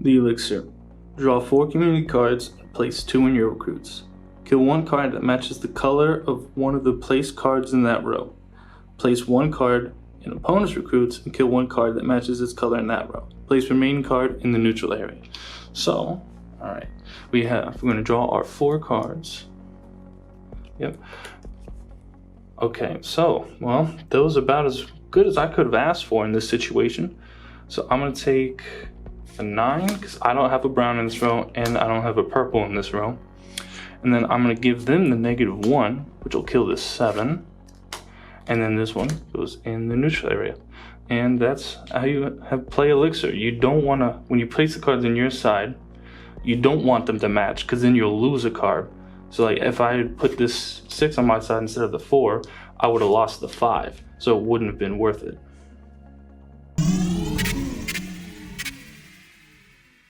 The Elixir. Draw 4 community cards and place 2 in your recruits. Kill 1 card that matches the color of one of the placed cards in that row. Place 1 card in opponent's recruits and kill 1 card that matches its color in that row. Place remaining card in the neutral area. So, alright, we're going to draw our 4 cards. Yep. Okay, so, well, that was about as good as I could have asked for in this situation. So I'm going to take a 9, because I don't have a brown in this row, and I don't have a purple in this row. And then I'm going to give them the -1, which will kill this 7. And then this one goes in the neutral area. And that's how you play Elixir. You don't want to, when you place the cards on your side, you don't want them to match, because then you'll lose a card. So like if I had put this 6 on my side instead of the 4, I would have lost the 5. So it wouldn't have been worth it.